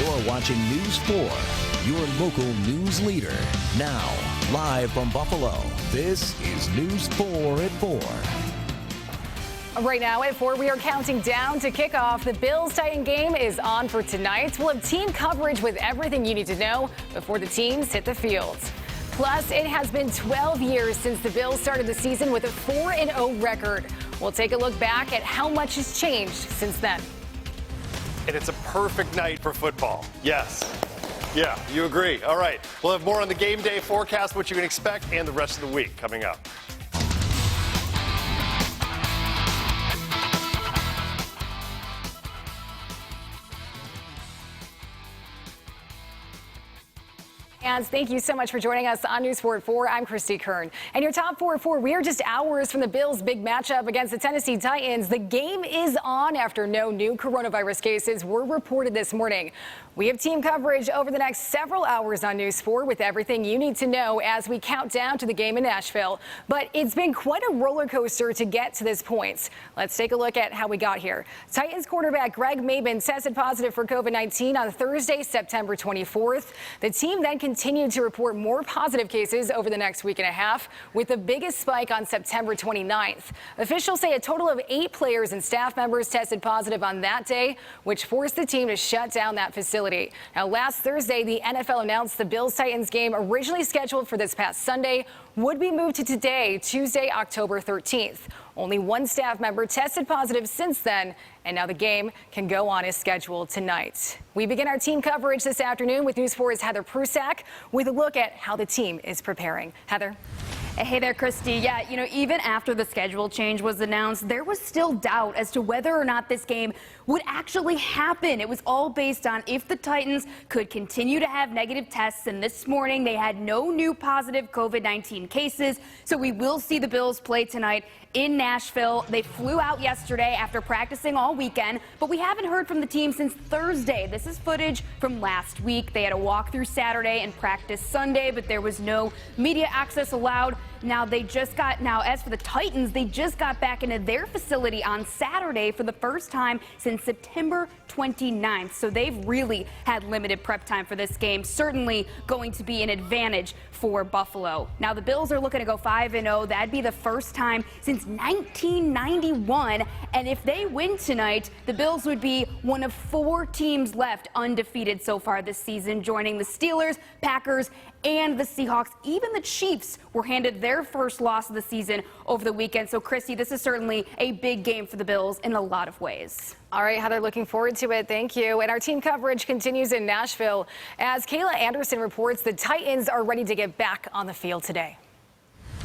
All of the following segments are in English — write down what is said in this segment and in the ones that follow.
You're watching News 4, your local news leader. Now, live from Buffalo, this is News 4 at 4. Right now at 4, we are counting down to kickoff. The Bills-Titan game is on for tonight. We'll have team coverage with everything you need to know before the teams hit the field. Plus, it has been 12 years since the Bills started the season with a 4-0 record. We'll take a look back at how much has changed since then. And it's a perfect night for football. Yes. Yeah, you agree. All right. We'll have more on the game day forecast, what you can expect, and the rest of the week coming up. And thank you so much for joining us on News 4 at 4. I'm Christy Kern. And your top 4 at 4, we are just hours from the Bills' big matchup against the Tennessee Titans. The game is on after no new coronavirus cases were reported this morning. We have team coverage over the next several hours on News 4 with everything you need to know as we count down to the game in Nashville. But it's been quite a roller coaster to get to this point. Let's take a look at how we got here. Titans quarterback Greg Maben tested positive for COVID-19 on Thursday, September 24th. The team then continued to report more positive cases over the next week and a half, with the biggest spike on September 29th. Officials say a total of 8 players and staff members tested positive on that day, which forced the team to shut down that facility. Now, last Thursday, the NFL announced the Bills-Titans game, originally scheduled for this past Sunday, would be moved to today, Tuesday, October 13th. Only 1 staff member tested positive since then, and now the game can go on as scheduled tonight. We begin our team coverage this afternoon with News 4's Heather Prusak with a look at how the team is preparing. Heather. Hey there, Christy. Yeah, even after the schedule change was announced, there was still doubt as to whether or not this game would actually happen. It was all based on if the Titans could continue to have negative tests, and this morning they had no new positive COVID-19 cases, so we will see the Bills play tonight in Nashville. They flew out yesterday after practicing all weekend, but we haven't heard from the team since Thursday. This is footage from last week. They had a walkthrough Saturday and practice Sunday, but there was no media access allowed. Now as for the Titans, they just got back into their facility on Saturday for the first time since September 29th. So they've really had limited prep time for this game. Certainly going to be an advantage for Buffalo. Now the Bills are looking to go 5-0. That'd be the first time since 1991. And if they win tonight, the Bills would be one of 4 teams left undefeated so far this season, joining the Steelers, Packers, and the Seahawks. Even the Chiefs were handed their first loss of the season over the weekend. So, Christy, this is certainly a big game for the Bills in a lot of ways. All right, Heather, looking forward to it. Thank you. And our team coverage continues in Nashville. As Kayla Anderson reports, the Titans are ready to get back on the field today.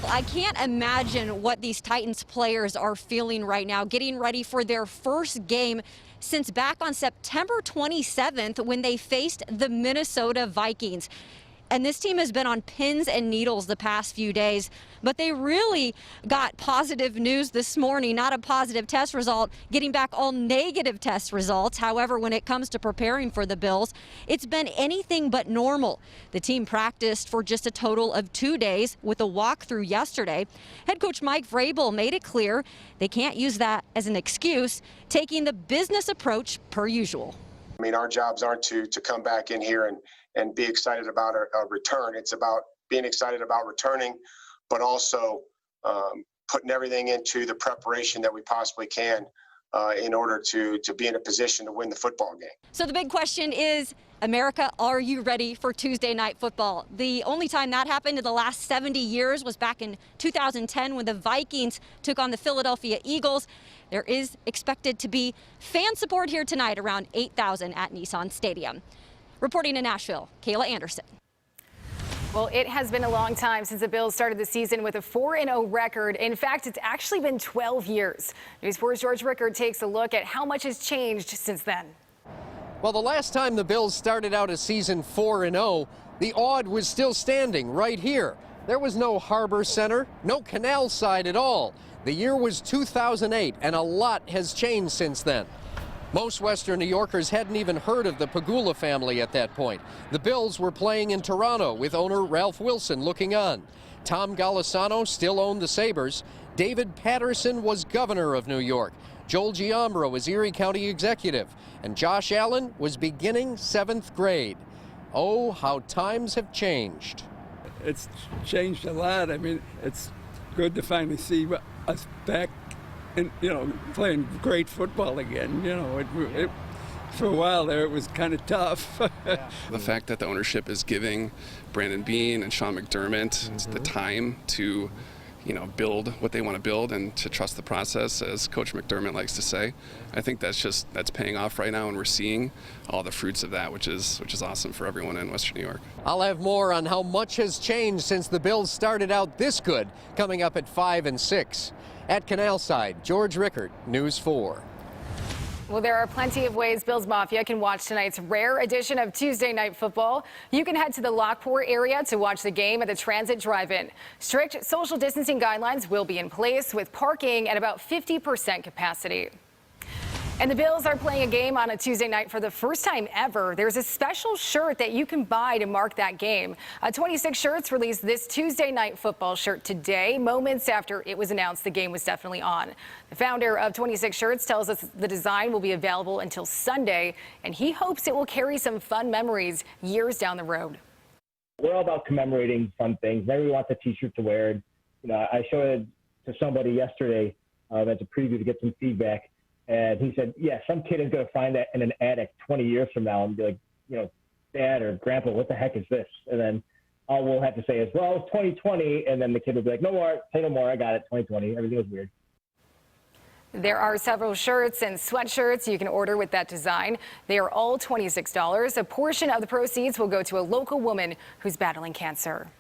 I can't imagine what these Titans players are feeling right now, getting ready for their first game since back on September 27th when they faced the Minnesota Vikings. And this team has been on pins and needles the past few days, but they really got positive news this morning, not a positive test result, getting back all negative test results. However, when it comes to preparing for the Bills, it's been anything but normal. The team practiced for just a total of 2 days with a walkthrough yesterday. Head coach Mike Vrabel made it clear they can't use that as an excuse, taking the business approach per usual. I mean, our jobs aren't to come back in here and be excited about a return. It's about being excited about returning, but also putting everything into the preparation that we possibly can in order to be in a position to win the football game. So the big question is, America, are you ready for Tuesday night football? The only time that happened in the last 70 years was back in 2010 when the Vikings took on the Philadelphia Eagles. There is expected to be fan support here tonight, around 8,000 at Nissan Stadium. Reporting in Nashville, Kayla Anderson. Well, it has been a long time since the Bills started the season with a 4-0 record. In fact, it's actually been 12 years. News 4's George Rickard takes a look at how much has changed since then. Well, the last time the Bills started out a season 4-0, the odd was still standing right here. There was no Harbor Center, no Canal Side at all. The year was 2008, and a lot has changed since then. Most Western New Yorkers hadn't even heard of the Pegula family at that point. The Bills were playing in Toronto with owner Ralph Wilson looking on. Tom Golisano still owned the Sabres. David Patterson was governor of New York. Joel Giambro was Erie County executive, and Josh Allen was beginning 7th grade. Oh, how times have changed. It's changed a lot. I mean, it's good to finally see us back and, playing great football again. For a while there, it was kind of tough. The fact that the ownership is giving Brandon Beane and Sean McDermott the time to, build what they want to build and to trust the process, as Coach McDermott likes to say. I think that's paying off right now, and we're seeing all the fruits of that, which is awesome for everyone in Western New York. I'll have more on how much has changed since the Bills started out this good, coming up at 5 and 6. At Canalside, George Rickert, News 4. Well, there are plenty of ways Bills Mafia can watch tonight's rare edition of Tuesday Night Football. You can head to the Lockport area to watch the game at the Transit Drive-In. Strict social distancing guidelines will be in place, with parking at about 50% capacity. And the Bills are playing a game on a Tuesday night for the first time ever. There's a special shirt that you can buy to mark that game. 26 Shirts released this Tuesday Night Football shirt today, moments after it was announced the game was definitely on. The founder of 26 Shirts tells us the design will be available until Sunday, and he hopes it will carry some fun memories years down the road. We're all about commemorating fun things. Everyone wants a T-shirt to wear. I showed it to somebody yesterday as a preview to get some feedback. And he said, yeah, some kid is going to find that in an attic 20 years from now and be like, Dad or Grandpa, what the heck is this? And then all we'll have to say is, well, it's 2020. And then the kid will be like, no more, say no more. I got it, 2020. Everything was weird. There are several shirts and sweatshirts you can order with that design. They are all $26. A portion of the proceeds will go to a local woman who's battling cancer.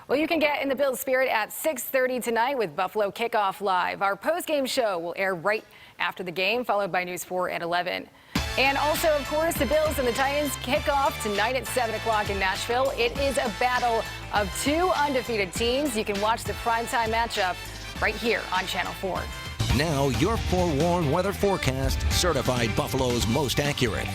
Well, you can get in the Bills spirit at 6:30 tonight with Buffalo Kickoff Live. Our post-game show will air right after the game, followed by News 4 at 11. And also, of course, the Bills and the Titans kick off tonight at 7 o'clock in Nashville. It is a battle of two undefeated teams. You can watch the primetime matchup right here on Channel 4. Now, your forewarned weather forecast, certified Buffalo's most accurate.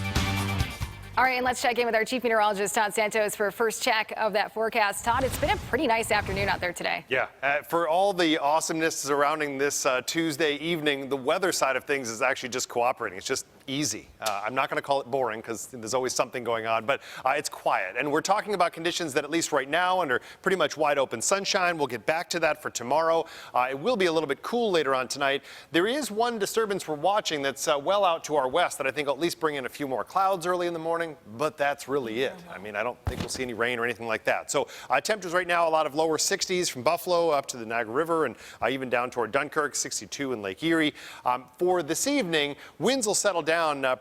All right, and let's check in with our chief meteorologist, Todd Santos, for a first check of that forecast. Todd, it's been a pretty nice afternoon out there today. Yeah, for all the awesomeness surrounding this Tuesday evening, the weather side of things is actually just cooperating. It's just easy. I'm not going to call it boring because there's always something going on, but it's quiet. And we're talking about conditions that, at least right now, under pretty much wide open sunshine. We'll get back to that for tomorrow. It will be a little bit cool later on tonight. There is one disturbance we're watching that's well out to our west that I think will at least bring in a few more clouds early in the morning, but that's really it. I mean, I don't think we'll see any rain or anything like that. So temperatures right now, a lot of lower 60s from Buffalo up to the Niagara River and even down toward Dunkirk, 62 in Lake Erie. For this evening, winds will settle down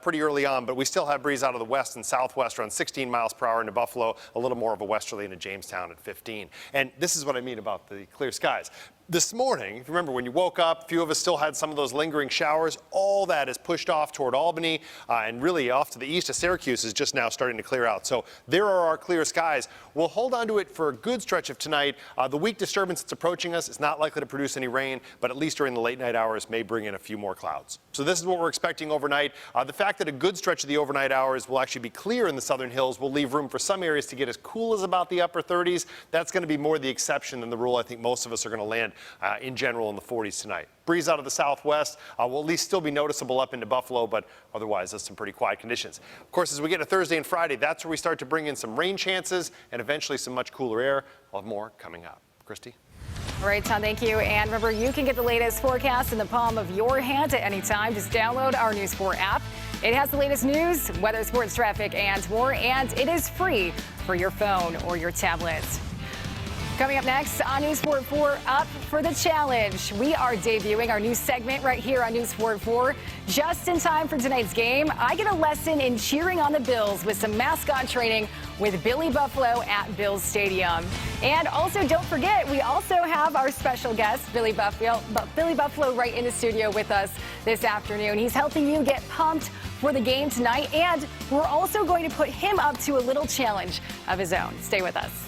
pretty early on, but we still have breeze out of the west and southwest around 16 miles per hour into Buffalo, a little more of a westerly into Jamestown at 15. And this is what I mean about the clear skies. This morning, if you remember, when you woke up, a few of us still had some of those lingering showers. All that is pushed off toward Albany and really off to the east of Syracuse is just now starting to clear out. So there are our clear skies. We'll hold on to it for a good stretch of tonight. The weak disturbance that's approaching us is not likely to produce any rain, but at least during the late night hours may bring in a few more clouds. So this is what we're expecting overnight. The fact that a good stretch of the overnight hours will actually be clear in the southern hills will leave room for some areas to get as cool as about the upper 30s. That's going to be more the exception than the rule. I think most of us are going to land in general in the 40s tonight. Breeze out of the southwest will at least still be noticeable up into Buffalo, but otherwise that's some pretty quiet conditions. Of course, as we get to Thursday and Friday, that's where we start to bring in some rain chances and eventually some much cooler air. We'll have more coming up. Christy? All right, Tom, thank you. And remember, you can get the latest forecast in the palm of your hand at any time. Just download our News 4 app. It has the latest news, weather, sports, traffic, and more, and it is free for your phone or your tablet. Coming up next on News 4 at 4, Up for the Challenge. We are debuting our new segment right here on News 4 at 4. Just in time for tonight's game, I get a lesson in cheering on the Bills with some mascot training with Billy Buffalo at Bills Stadium. And also, don't forget, we also have our special guest, Billy Buffalo, right in the studio with us this afternoon. He's helping you get pumped for the game tonight, and we're also going to put him up to a little challenge of his own. Stay with us.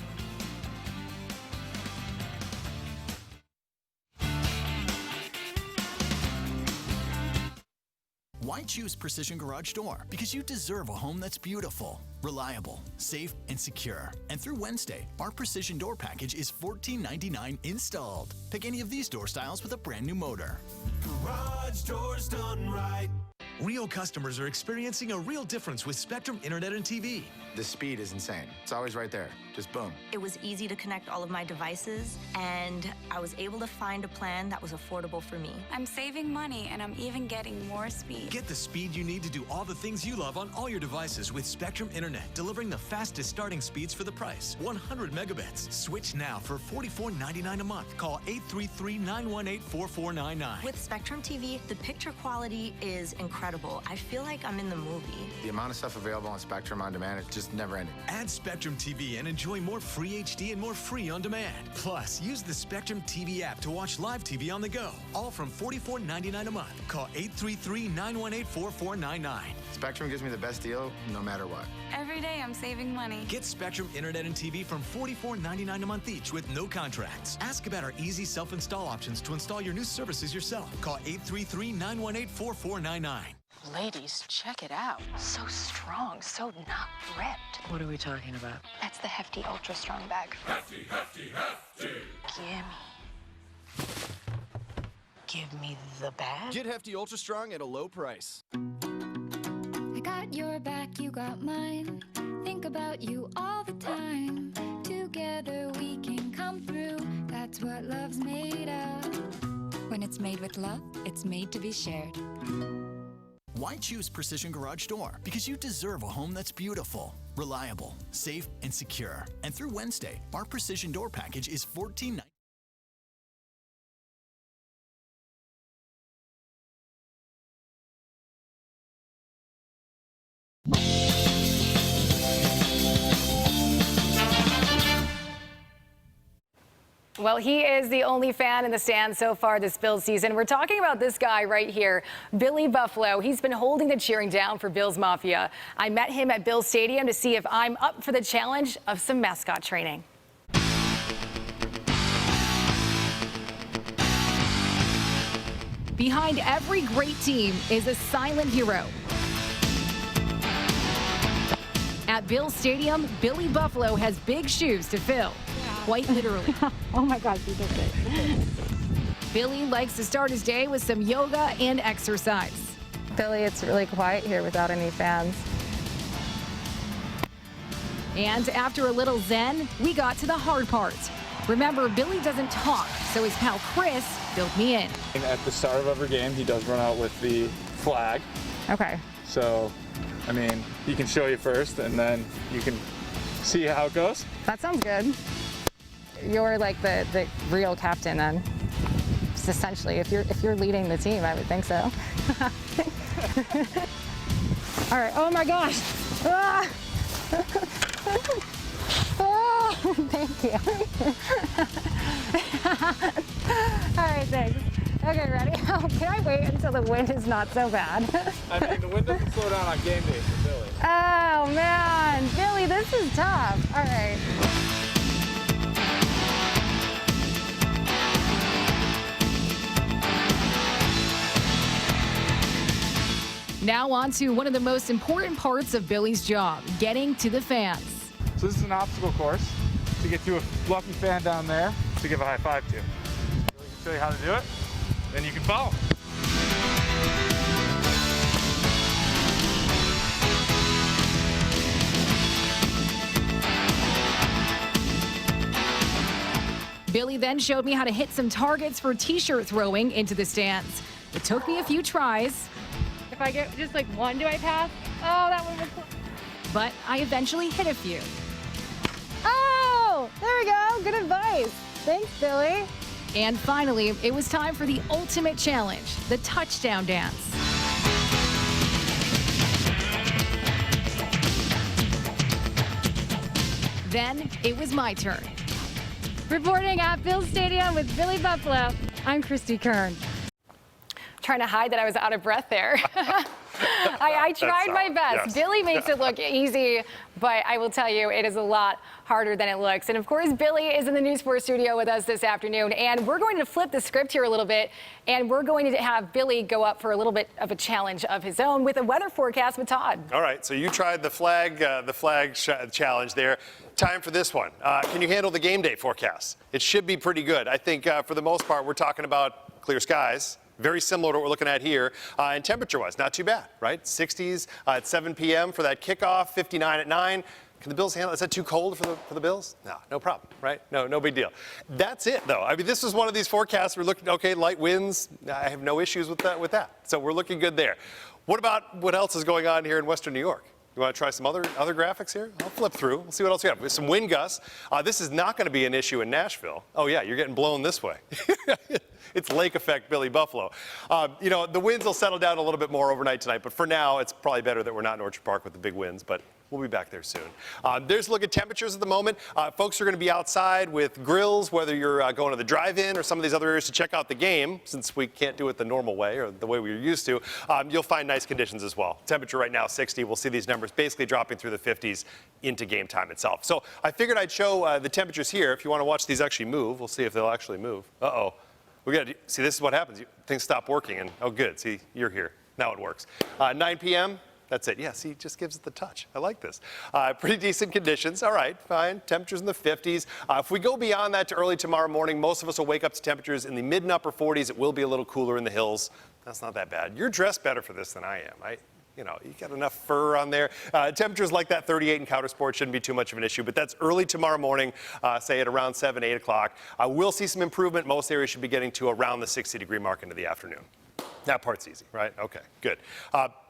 Why choose Precision Garage Door? Because you deserve a home that's beautiful, reliable, safe, and secure. And through Wednesday, our Precision Door package is $14.99 installed. Pick any of these door styles with a brand new motor. Garage doors done right. Real customers are experiencing a real difference with Spectrum Internet and TV. The speed is insane. It's always right there. Just boom. It was easy to connect all of my devices, and I was able to find a plan that was affordable for me. I'm saving money, and I'm even getting more speed. Get the speed you need to do all the things you love on all your devices with Spectrum Internet, delivering the fastest starting speeds for the price. 100 megabits. Switch now for $44.99 a month. Call 833-918-4499. With Spectrum TV, the picture quality is incredible. I feel like I'm in the movie. The amount of stuff available on Spectrum On Demand, it's just never ending. Add Spectrum TV and enjoy more free HD and more free on demand. Plus, use the Spectrum TV app to watch live TV on the go. All from $44.99 a month. Call 833-918-4499. Spectrum gives me the best deal no matter what. Every day I'm saving money. Get Spectrum Internet and TV from $44.99 a month each with no contracts. Ask about our easy self-install options to install your new services yourself. Call 833-918-4499. Ladies, check it out. So strong, so not ripped. What are we talking about? That's the Hefty Ultra Strong bag. Hefty, hefty, hefty. Give me the bag. Get Hefty Ultra Strong at a low price. I got your back, you got mine. Think about you all the time. Together we can come through. That's what love's made of. When it's made with love, it's made to be shared. Why choose Precision Garage Door? Because you deserve a home that's beautiful, reliable, safe, and secure. And through Wednesday, our Precision Door package is $14.99. Well, he is the only fan in the stands so far this Bills season. We're talking about this guy right here, Billy Buffalo. He's been holding the cheering down for Bills Mafia. I met him at Bills Stadium to see if I'm up for the challenge of some mascot training. Behind every great team is a silent hero. At Bills Stadium, Billy Buffalo has big shoes to fill. Quite literally. Oh my gosh, you did it. Billy likes to start his day with some yoga and exercise. Billy, it's really quiet here without any fans. And after a little zen, we got to the hard part. Remember, Billy doesn't talk, so his pal Chris filled me in. At the start of every game, he does run out with the flag. Okay. So, I mean, he can show you first, and then you can see how it goes. That sounds good. You're like the real captain then. Just essentially, if you're leading the team, I would think so. All right. Oh my gosh. Ah. Oh, thank you. All right, thanks. Okay, ready? Oh, can I wait until the wind is not so bad? I mean, the wind doesn't slow down on game day for Billy. Oh man, Billy, this is tough. All right. Now on to one of the most important parts of Billy's job, getting to the fans. So this is an obstacle course to get to a lucky fan down there to give a high five to. Billy can show you how to do it, then you can follow. Billy then showed me how to hit some targets for t-shirt throwing into the stands. It took me a few tries. If I get just like one, do I pass? Oh, that one was close. But I eventually hit a few. Oh, there we go. Good advice. Thanks, Billy. And finally, it was time for the ultimate challenge, the touchdown dance. Then it was my turn. Reporting at Bills Stadium with Billy Buffalo, I'm Christy Kern. trying to hide that I was out of breath there. I tried my best. Yes. Billy makes it look easy, but I will tell you, it is a lot harder than it looks. And of course, Billy is in the News 4 studio with us this afternoon, and we're going to flip the script here a little bit, and we're going to have Billy go up for a little bit of a challenge of his own with a weather forecast with Todd. All right, so you tried the flag challenge there. Time for this one. Can you handle the game day forecast? It should be pretty good. I think for the most part, we're talking about clear skies. Very similar to what we're looking at here. And temperature-wise, not too bad, right? 60s at 7 p.m. for that kickoff, 59 at 9. Can the Bills handle it? Is that too cold for the Bills? No problem, right? No big deal. That's it, though. I mean, this is one of these forecasts. We're looking, okay, light winds. I have no issues with that. So we're looking good there. What about what else is going on here in Western New York? You want to try some other graphics here? I'll flip through. We'll see what else we have. We have some wind gusts. This is not going to be an issue in Nashville. Oh, yeah, you're getting blown this way. It's lake effect Billy Buffalo. The winds will settle down a little bit more overnight tonight, but for now, it's probably better that we're not in Orchard Park with the big winds, but we'll be back there soon. There's a look at temperatures at the moment. Folks are going to be outside with grills, whether you're going to the drive-in or some of these other areas to check out the game, since we can't do it the normal way or the way we were used to. You'll find nice conditions as well. Temperature right now, 60. We'll see these numbers basically dropping through the 50s into game time itself. So I figured I'd show the temperatures here. If you want to watch these actually move, we'll see if they'll actually move. Uh-oh. We got to see, this is what happens. Things stop working, and oh, good. See, you're here. Now it works. 9 p.m. That's it. Yeah, see, it just gives it the touch. I like this. Pretty decent conditions. All right, fine. Temperatures in the 50s. If we go beyond that to early tomorrow morning, most of us will wake up to temperatures in the mid and upper 40s. It will be a little cooler in the hills. That's not that bad. You're dressed better for this than I am. You got enough fur on there. Temperatures like that 38 in Counter Sport shouldn't be too much of an issue, but that's early tomorrow morning, say at around 7, 8 o'clock. We'll see some improvement. Most areas should be getting to around the 60-degree mark into the afternoon. That part's easy, right? Okay, good.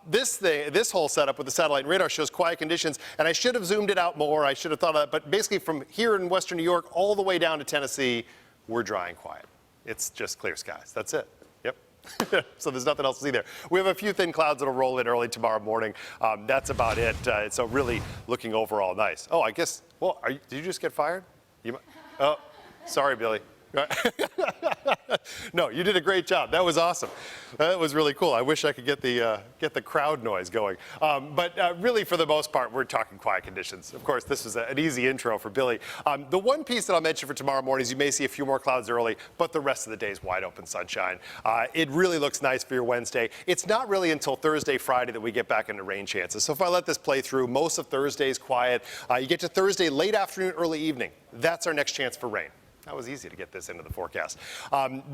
This whole setup with the satellite and radar shows quiet conditions, and I should have zoomed it out more. I should have thought of that, but basically from here in Western New York all the way down to Tennessee, we're dry and quiet. It's just clear skies. That's it. So there's nothing else to see there. We have a few thin clouds that'll roll in early tomorrow morning. That's about it. So really looking overall nice. Oh, I guess, well, did you just get fired? Oh, sorry, Billy. No, you did a great job. That was awesome. That was really cool. I wish I could get the crowd noise going. But really, for the most part, we're talking quiet conditions. Of course, this was an easy intro for Billy. The one piece that I'll mention for tomorrow morning is you may see a few more clouds early, but the rest of the day is wide open sunshine. It really looks nice for your Wednesday. It's not really until Thursday, Friday that we get back into rain chances. So if I let this play through, most of Thursday is quiet. You get to Thursday, late afternoon, early evening. That's our next chance for rain. That was easy to get this into the forecast.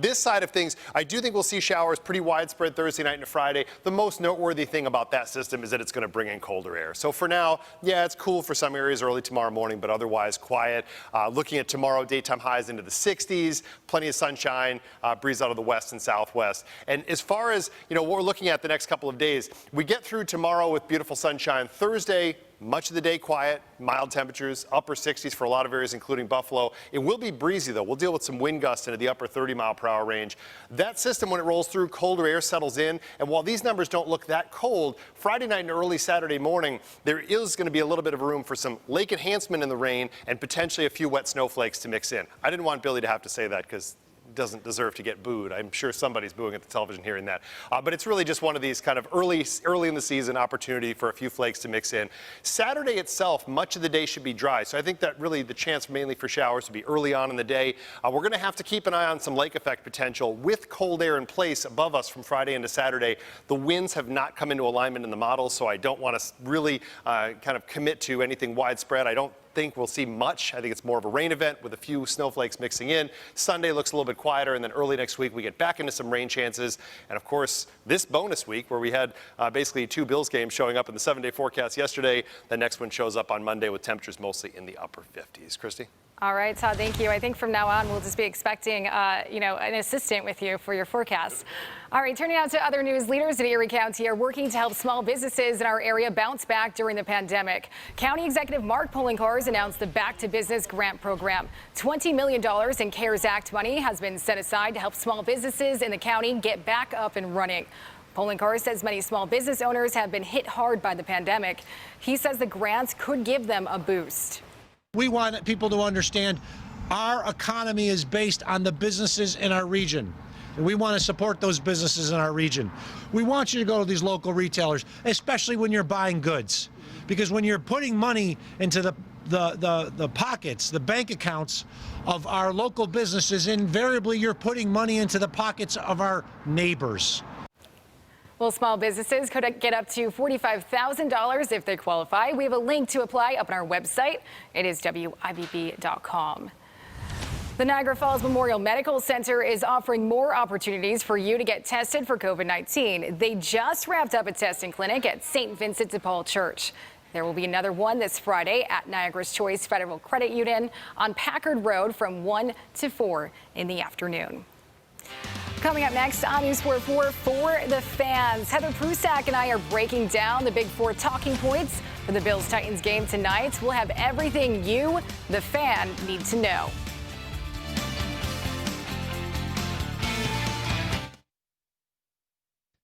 This side of things, I do think we'll see showers pretty widespread Thursday night and Friday. The most noteworthy thing about that system is that it's going to bring in colder air. So for now, yeah, it's cool for some areas early tomorrow morning, but otherwise quiet. Looking at tomorrow, daytime highs into the 60s, plenty of sunshine, breeze out of the west and southwest. And as far as what we're looking at the next couple of days, we get through tomorrow with beautiful sunshine. Thursday, much of the day quiet, mild temperatures, upper 60s for a lot of areas, including Buffalo. It will be breezy, though. We'll deal with some wind gusts into the upper 30-mile-per-hour range. That system, when it rolls through, colder air settles in. And while these numbers don't look that cold, Friday night and early Saturday morning, there is going to be a little bit of room for some lake enhancement in the rain and potentially a few wet snowflakes to mix in. I didn't want Billy to have to say that because doesn't deserve to get booed. I'm sure somebody's booing at the television hearing that. But it's really just one of these kind of early in the season opportunity for a few flakes to mix in. Saturday itself, much of the day should be dry. So I think that really the chance mainly for showers to be early on in the day. We're going to have to keep an eye on some lake effect potential with cold air in place above us from Friday into Saturday. The winds have not come into alignment in the model, so I don't want to really kind of commit to anything widespread. I don't think we'll see much. I think it's more of a rain event with a few snowflakes mixing in. Sunday looks a little bit quieter, and then early next week we get back into some rain chances. And of course, this bonus week where we had basically 2 Bills games showing up in the 7-day forecast yesterday, the next one shows up on Monday with temperatures mostly in the upper 50s. Christy? All right, Todd, thank you. I think from now on, we'll just be expecting, an assistant with you for your forecast. All right, turning out to other news, leaders in Erie County are working to help small businesses in our area bounce back during the pandemic. County Executive Mark Poloncarz announced the Back to Business Grant Program. $20 million in CARES Act money has been set aside to help small businesses in the county get back up and running. Poloncarz says many small business owners have been hit hard by the pandemic. He says the grants could give them a boost. We want people to understand our economy is based on the businesses in our region. and we want to support those businesses in our region. We want you to go to these local retailers, especially when you're buying goods, because when you're putting money into the pockets, the bank accounts of our local businesses, invariably you're putting money into the pockets of our neighbors. Well, small businesses could get up to $45,000 if they qualify. We have a link to apply up on our website. It is WIVB.com. The Niagara Falls Memorial Medical Center is offering more opportunities for you to get tested for COVID-19. They just wrapped up a testing clinic at St. Vincent de Paul Church. There will be another one this Friday at Niagara's Choice Federal Credit Union on Packard Road from 1 to 4 in the afternoon. Coming up next on News 4 for the fans, Heather Prusak and I are breaking down the big 4 talking points for the Bills-Titans game tonight. We'll have everything you, the fan, need to know.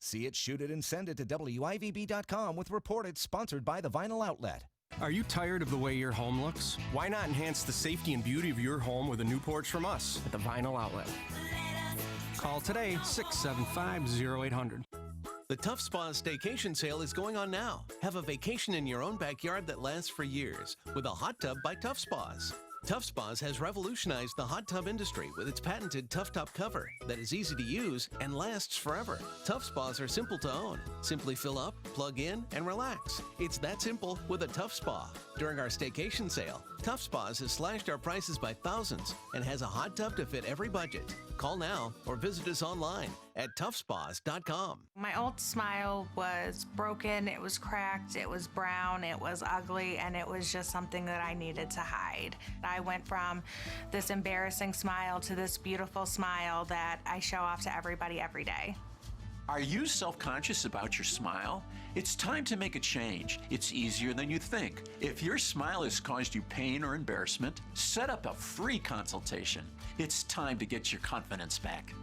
See it, shoot it, and send it to WIVB.com with Report It, sponsored by the Vinyl Outlet. Are you tired of the way your home looks? Why not enhance the safety and beauty of your home with a new porch from us at the Vinyl Outlet? Call today, 675-0800. The Tough Spas Staycation Sale is going on now. Have a vacation in your own backyard that lasts for years with a hot tub by Tough Spas. Tough Spas has revolutionized the hot tub industry with its patented Tough Top cover that is easy to use and lasts forever. Tough Spas are simple to own. Simply fill up, plug in, and relax. It's that simple with a Tough Spa. During our staycation sale, Tough Spas has slashed our prices by thousands and has a hot tub to fit every budget. Call now or visit us online at toughspas.com. My old smile was broken, it was cracked, it was brown, it was ugly, and it was just something that I needed to hide. I went from this embarrassing smile to this beautiful smile that I show off to everybody every day. Are you self-conscious about your smile? It's time to make a change. It's easier than you think. If your smile has caused you pain or embarrassment, set up a free consultation. It's time to get your confidence back.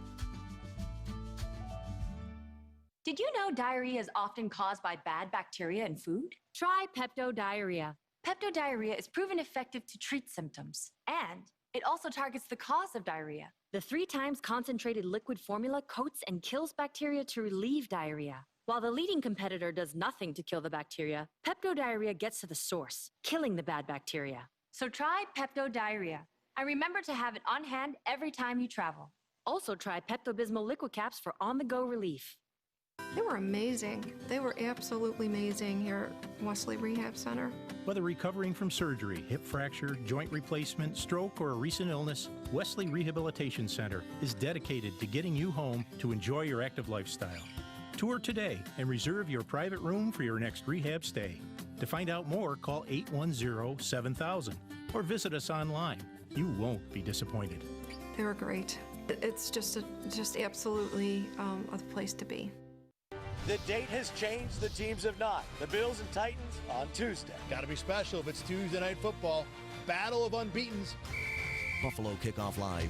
Did you know diarrhea is often caused by bad bacteria in food? Try Pepto Diarrhea. Pepto Diarrhea is proven effective to treat symptoms, and it also targets the cause of diarrhea. The 3 times concentrated liquid formula coats and kills bacteria to relieve diarrhea. While the leading competitor does nothing to kill the bacteria, Pepto Diarrhea gets to the source, killing the bad bacteria. So try Pepto Diarrhea. And remember to have it on hand every time you travel. Also try Pepto-Bismol liquid caps for on-the-go relief. They were amazing. They were absolutely amazing here at Wesley Rehab Center. Whether recovering from surgery, hip fracture, joint replacement, stroke, or a recent illness, Wesley Rehabilitation Center is dedicated to getting you home to enjoy your active lifestyle. Tour today and reserve your private room for your next rehab stay. To find out more, call 810-7000 or visit us online. You won't be disappointed. They were great. It's just absolutely a place to be. The date has changed, the teams have not. The Bills and Titans on Tuesday. Gotta be special if it's Tuesday Night Football. Battle of unbeatens. Buffalo Kickoff Live.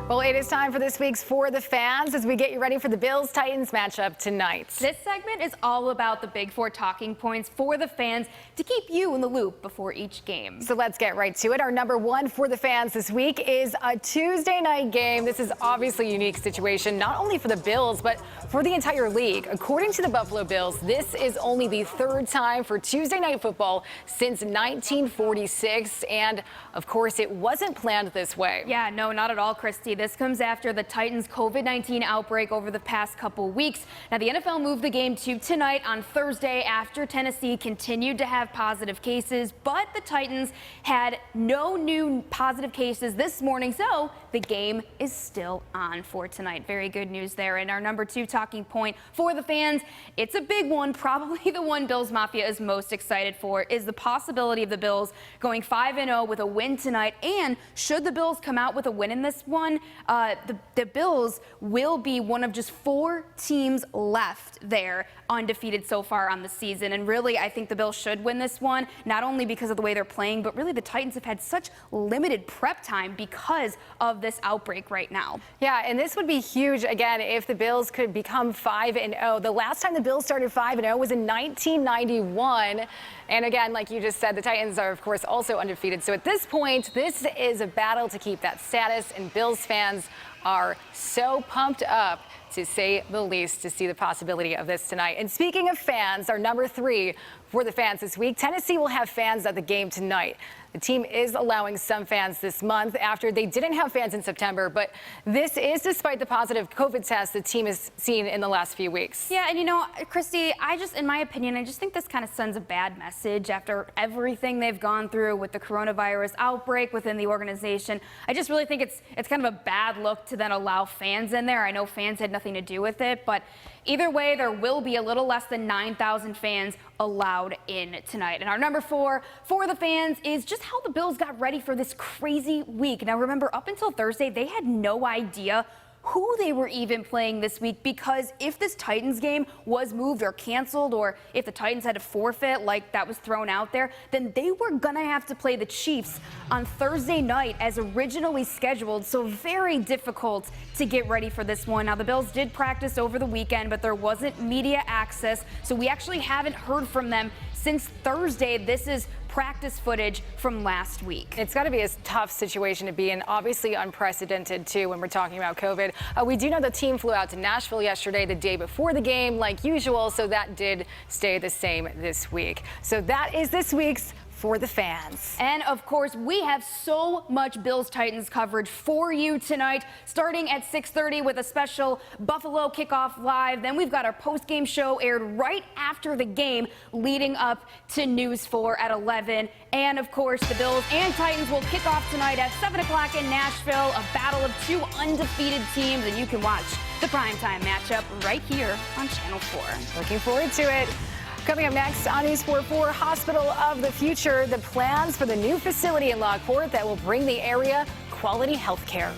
Well, it is time for this week's For the Fans as we get you ready for the Bills-Titans matchup tonight. This segment is all about the big 4 talking points for the fans to keep you in the loop before each game. So let's get right to it. Our number 1 for the fans this week is a Tuesday night game. This is obviously a unique situation, not only for the Bills, but for the entire league. According to the Buffalo Bills, this is only the 3rd time for Tuesday night football since 1946. And of course, it wasn't planned this way. Yeah, no, not at all, Christy. This comes after the Titans' COVID-19 outbreak over the past couple weeks. Now, the NFL moved the game to tonight on Thursday after Tennessee continued to have positive cases, but the Titans had no new positive cases this morning, so the game is still on for tonight. Very good news there. And our number 2 talking point for the fans, it's a big one, probably the one Bills Mafia is most excited for, is the possibility of the Bills going 5-0 with a win tonight. And should the Bills come out with a win in this one, the Bills will be one of just 4 teams left there undefeated so far on the season. And really, I think the Bills should win this one, not only because of the way they're playing, but really the Titans have had such limited prep time because of this outbreak right now. Yeah, and this would be huge, again, if the Bills could become 5-0. The last time the Bills started 5-0 was in 1991. And again, like you just said, the Titans are, of course, also undefeated. So at this point, this is a battle to keep that status, and Bills fans are so pumped up, to say the least, to see the possibility of this tonight. And speaking of fans, our number 3 for the fans this week, Tennessee will have fans at the game tonight. The team is allowing some fans this month after they didn't have fans in September, but this is despite the positive COVID test the team has seen in the last few weeks. Yeah, and you know, Christy, in my opinion, I just think this kind of sends a bad message after everything they've gone through with the coronavirus outbreak within the organization. I just really think it's kind of a bad look to then allow fans in there. I know fans had nothing to do with it, but either way, there will be a little less than 9,000 fans allowed in tonight. And our number 4 for the fans is just how the Bills got ready for this crazy week. Now, remember, up until Thursday, they had no idea who they were even playing this week, because if this Titans game was moved or canceled, or if the Titans had to forfeit like that was thrown out there, then they were gonna have to play the Chiefs on Thursday night as originally scheduled. So very difficult to get ready for this one. Now, the Bills did practice over the weekend, but there wasn't media access, so we actually haven't heard from them since Thursday. This is practice footage from last week. It's got to be a tough situation to be in, obviously unprecedented too when we're talking about COVID. We do know the team flew out to Nashville yesterday, the day before the game, like usual, so that did stay the same this week. So that is this week's For the Fans. And of course, we have so much Bills Titans coverage for you tonight, starting at 6:30 with a special Buffalo kickoff live. Then we've got our post-game show aired right after the game, leading up to News 4 at 11. And of course, the Bills and Titans will kick off tonight at 7 o'clock in Nashville, a battle of 2 undefeated teams, and you can watch the primetime matchup right here on Channel 4. Looking forward to it. Coming up next on News 4, Hospital of the Future, the plans for the new facility in Lockport that will bring the area quality health care.